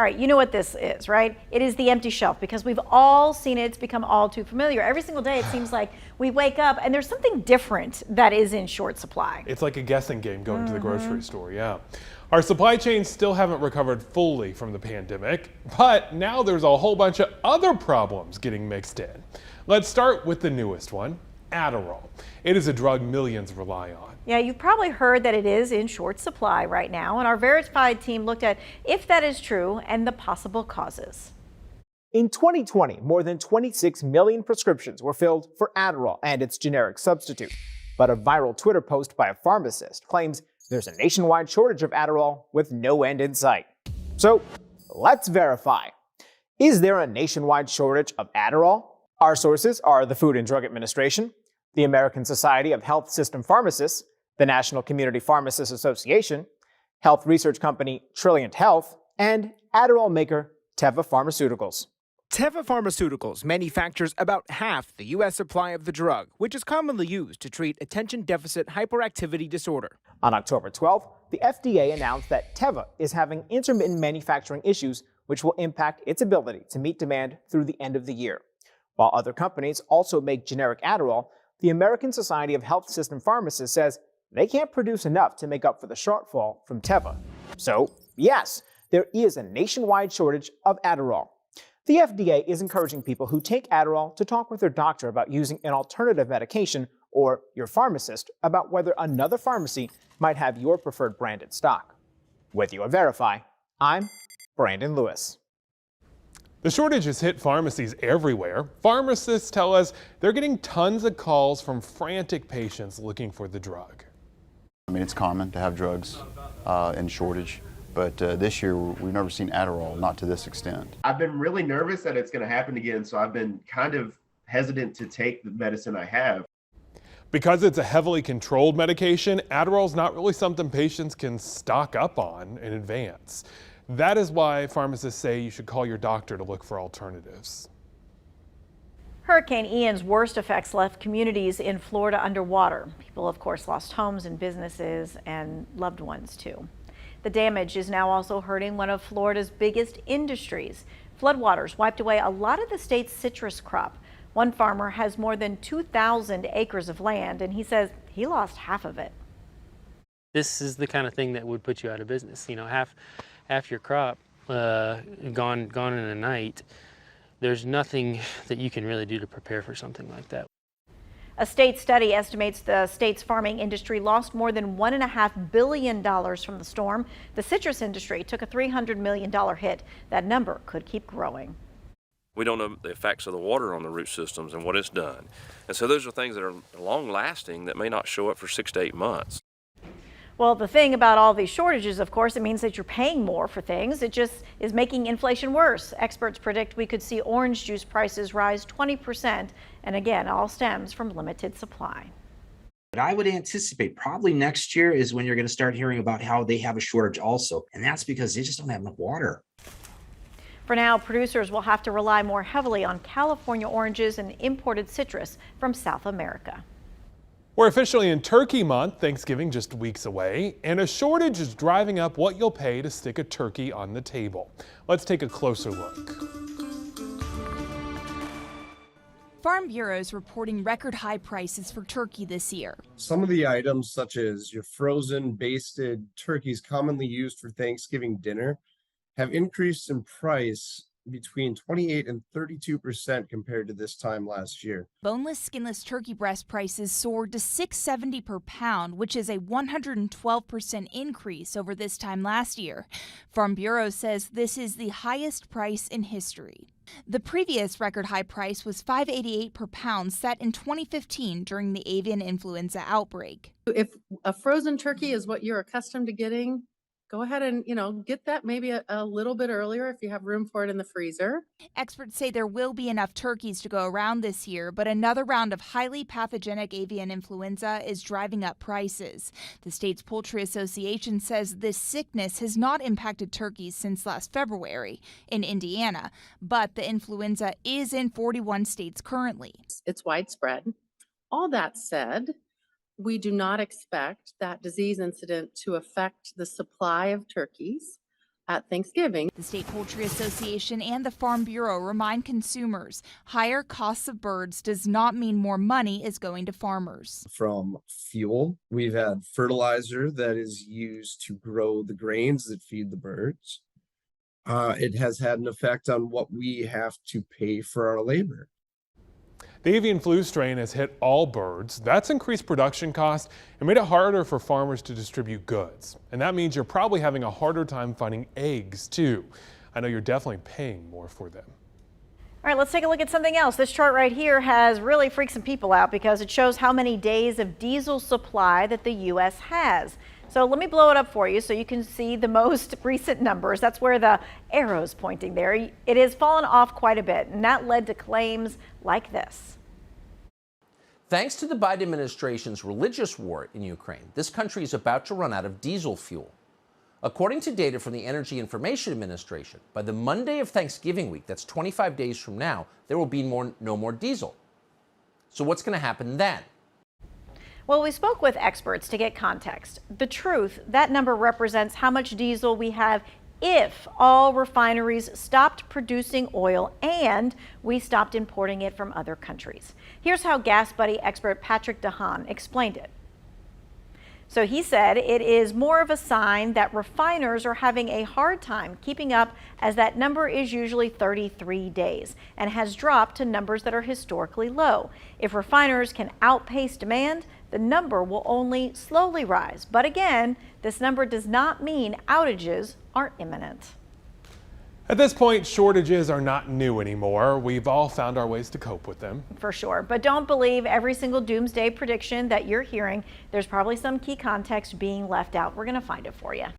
All right, you know what this is, right? It is the empty shelf because we've all seen it. It's become all too familiar. Every single day, it seems like we wake up and there's something different that is in short supply. It's like a guessing game going to the grocery store, yeah. Our supply chains still haven't recovered fully from the pandemic, but now there's a whole bunch of other problems getting mixed in. Let's start with the newest one, Adderall. It is a drug millions rely on. Yeah, you've probably heard that it is in short supply right now, and our verified team looked at if that is true and the possible causes. In 2020, more than 26 million prescriptions were filled for Adderall and its generic substitute. But a viral Twitter post by a pharmacist claims there's a nationwide shortage of Adderall with no end in sight. So let's verify. Is there a nationwide shortage of Adderall? Our sources are the Food and Drug Administration, the American Society of Health System Pharmacists, the National Community Pharmacists Association, health research company Trilliant Health, and Adderall maker Teva Pharmaceuticals. Teva Pharmaceuticals manufactures about half the U.S. supply of the drug, which is commonly used to treat attention deficit hyperactivity disorder. On October 12th, the FDA announced that Teva is having intermittent manufacturing issues, which will impact its ability to meet demand through the end of the year. While other companies also make generic Adderall, the American Society of Health System Pharmacists says they can't produce enough to make up for the shortfall from Teva. So, yes, there is a nationwide shortage of Adderall. The FDA is encouraging people who take Adderall to talk with their doctor about using an alternative medication or your pharmacist about whether another pharmacy might have your preferred brand in stock. With you at Verify, I'm Brandon Lewis. The shortage has hit pharmacies everywhere. Pharmacists tell us they're getting tons of calls from frantic patients looking for the drug. I mean, it's common to have drugs in shortage, but this year we've never seen Adderall, not to this extent. I've been really nervous that it's going to happen again, so I've been kind of hesitant to take the medicine I have. Because it's a heavily controlled medication, Adderall's not really something patients can stock up on in advance. That is why pharmacists say you should call your doctor to look for alternatives. Hurricane Ian's worst effects left communities in Florida underwater. People, of course, lost homes and businesses and loved ones, too. The damage is now also hurting one of Florida's biggest industries. Floodwaters wiped away a lot of the state's citrus crop. One farmer has more than 2,000 acres of land, and he says he lost half of it. This is the kind of thing that would put you out of business. You know, half your crop gone in a night. There's nothing that you can really do to prepare for something like that. A state study estimates the state's farming industry lost more than $1.5 billion from the storm. The citrus industry took a $300 million hit. That number could keep growing. We don't know the effects of the water on the root systems and what it's done. And so those are things that are long lasting that may not show up for 6 to 8 months. Well, the thing about all these shortages, of course, it means that you're paying more for things. It just is making inflation worse. Experts predict we could see orange juice prices rise 20%. And again, all stems from limited supply. But I would anticipate probably next year is when you're going to start hearing about how they have a shortage also. And that's because they just don't have enough water. For now, producers will have to rely more heavily on California oranges and imported citrus from South America. We're officially in Turkey Month, Thanksgiving just weeks away, and a shortage is driving up what you'll pay to stick a turkey on the table. Let's take a closer look. Farm Bureau's reporting record high prices for turkey this year. Some of the items, such as your frozen, basted turkeys commonly used for Thanksgiving dinner, have increased in price between 28 and 32% compared to this time last year. Boneless, skinless turkey breast prices soared to $6.70 per pound, which is a 112% increase over this time last year. Farm Bureau says this is the highest price in history. The previous record high price was $5.88 per pound, set in 2015 during the avian influenza outbreak. If a frozen turkey is what you're accustomed to getting, go ahead and, get that maybe a little bit earlier if you have room for it in the freezer. Experts say there will be enough turkeys to go around this year, but another round of highly pathogenic avian influenza is driving up prices. The state's Poultry Association says this sickness has not impacted turkeys since last February in Indiana, but the influenza is in 41 states currently. It's widespread. All that said, we do not expect that disease incident to affect the supply of turkeys. at Thanksgiving. The State Poultry Association and the Farm Bureau remind consumers higher costs of birds does not mean more money is going to farmers. From fuel, we've had fertilizer that is used to grow the grains that feed the birds. It has had an effect on what we have to pay for our labor. The avian flu strain has hit all birds. That's increased production costs and made it harder for farmers to distribute goods. And that means you're probably having a harder time finding eggs too. I know you're definitely paying more for them. All right, let's take a look at something else. This chart right here has really freaked some people out because it shows how many days of diesel supply that the U.S. has. So let me blow it up for you so you can see the most recent numbers. That's where the arrow's pointing there. It has fallen off quite a bit, and that led to claims like this. Thanks to the Biden administration's religious war in Ukraine, this country is about to run out of diesel fuel. According to data from the Energy Information Administration, by the Monday of Thanksgiving week, that's 25 days from now, there will be no more diesel. So what's going to happen then? Well, we spoke with experts to get context. The truth, that number represents how much diesel we have if all refineries stopped producing oil and we stopped importing it from other countries. Here's how Gas Buddy expert Patrick DeHaan explained it. So he said it is more of a sign that refiners are having a hard time keeping up, as that number is usually 33 days and has dropped to numbers that are historically low. If refiners can outpace demand, the number will only slowly rise. But again, this number does not mean outages are imminent. At this point, shortages are not new anymore. We've all found our ways to cope with them. For sure. But don't believe every single doomsday prediction that you're hearing. There's probably some key context being left out. We're going to find it for you.